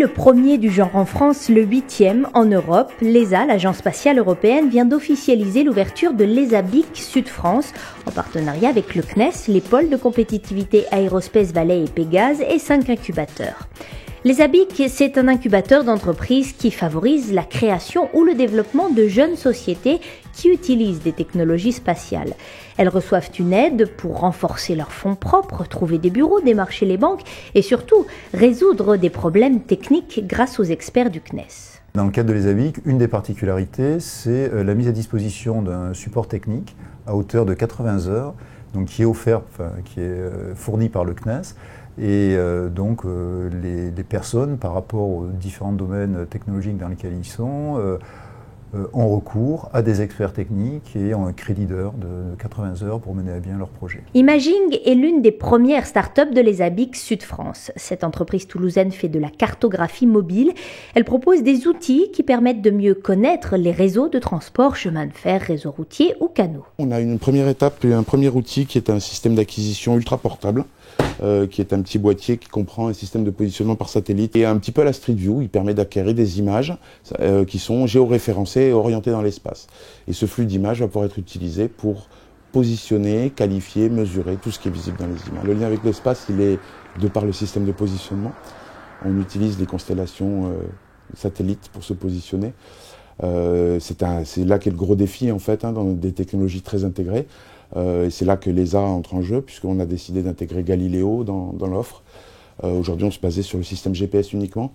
le premier du genre en France, le 8e en Europe, l'ESA, l'Agence spatiale européenne, vient d'officialiser l'ouverture de l'ESABIC Sud-France en partenariat avec le CNES, les pôles de compétitivité Aérospace Valais et Pégase et 5 incubateurs. L'ESABIC, c'est un incubateur d'entreprises qui favorise la création ou le développement de jeunes sociétés qui utilisent des technologies spatiales. Elles reçoivent une aide pour renforcer leurs fonds propres, trouver des bureaux, démarcher les banques et surtout résoudre des problèmes techniques grâce aux experts du CNES. Dans le cadre de l'ESABIC, une des particularités, c'est la mise à disposition d'un support technique à hauteur de 80 heures, donc qui est offert, qui est fourni par le CNES. Et donc les personnes, par rapport aux différents domaines technologiques dans lesquels ils sont, ont recours à des experts techniques et ont un crédit d'heure de 80 heures pour mener à bien leur projet. Imaging est l'une des premières startups de l'ESABIC Sud-France. Cette entreprise toulousaine fait de la cartographie mobile. Elle propose des outils qui permettent de mieux connaître les réseaux de transport, chemin de fer, réseau routier ou canaux. On a une première étape, un premier outil qui est un système d'acquisition ultra portable. Qui est un petit boîtier qui comprend un système de positionnement par satellite et un petit peu à la Street View, il permet d'acquérir des images qui sont géoréférencées et orientées dans l'espace. Et ce flux d'images va pouvoir être utilisé pour positionner, qualifier, mesurer tout ce qui est visible dans les images. Le lien avec l'espace, il est de par le système de positionnement. On utilise les constellations satellites pour se positionner. C'est là qu'est le gros défi en fait, dans des technologies très intégrées. Et c'est là que l'ESA entre en jeu, puisqu'on a décidé d'intégrer Galileo dans l'offre. Aujourd'hui, on se basait sur le système GPS uniquement.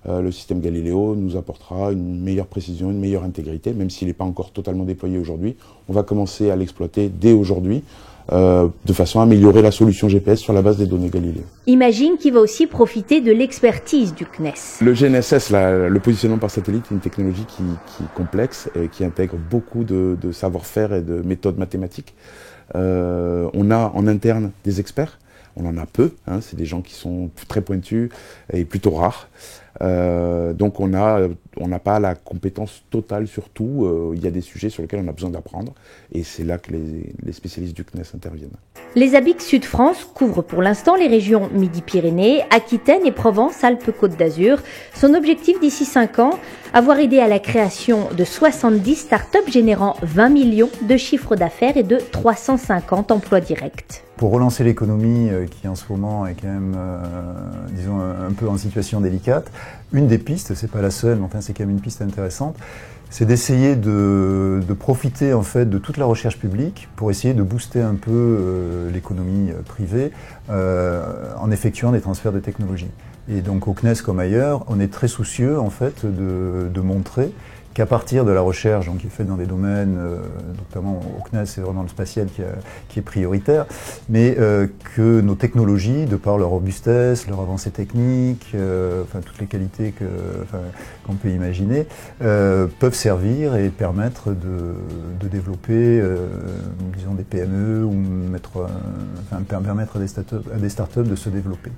Le système Galileo nous apportera une meilleure précision, une meilleure intégrité, même s'il n'est pas encore totalement déployé aujourd'hui. On va commencer à l'exploiter dès aujourd'hui, de façon à améliorer la solution GPS sur la base des données Galileo. Imaging qui va aussi profiter de l'expertise du CNES. Le GNSS, le positionnement par satellite, est une technologie qui est complexe et qui intègre beaucoup de savoir-faire et de méthodes mathématiques. On a en interne des experts, on en a peu, c'est des gens qui sont très pointus et plutôt rares. Donc on n'a pas la compétence totale sur tout, il y a des sujets sur lesquels on a besoin d'apprendre et c'est là que les spécialistes du CNES interviennent. L'ESABIC Sud-France couvre pour l'instant les régions Midi-Pyrénées, Aquitaine et Provence-Alpes-Côte d'Azur. Son objectif d'ici 5 ans, avoir aidé à la création de 70 startups générant 20 millions de chiffres d'affaires et de 350 emplois directs. Pour relancer l'économie qui en ce moment est quand même, disons, un peu en situation délicate, une des pistes, c'est pas la seule, mais enfin c'est quand même une piste intéressante, c'est d'essayer de profiter en fait de toute la recherche publique pour essayer de booster un peu l'économie privée en effectuant des transferts de technologies. Et donc au CNES comme ailleurs, on est très soucieux en fait de montrer qu'à partir de la recherche qui est faite dans des domaines, notamment au CNES, c'est vraiment le spatial qui est prioritaire, mais que nos technologies, de par leur robustesse, leur avancée technique, toutes les qualités qu'on peut imaginer, peuvent servir et permettre de développer, disons, des PME ou permettre à des startups de se développer.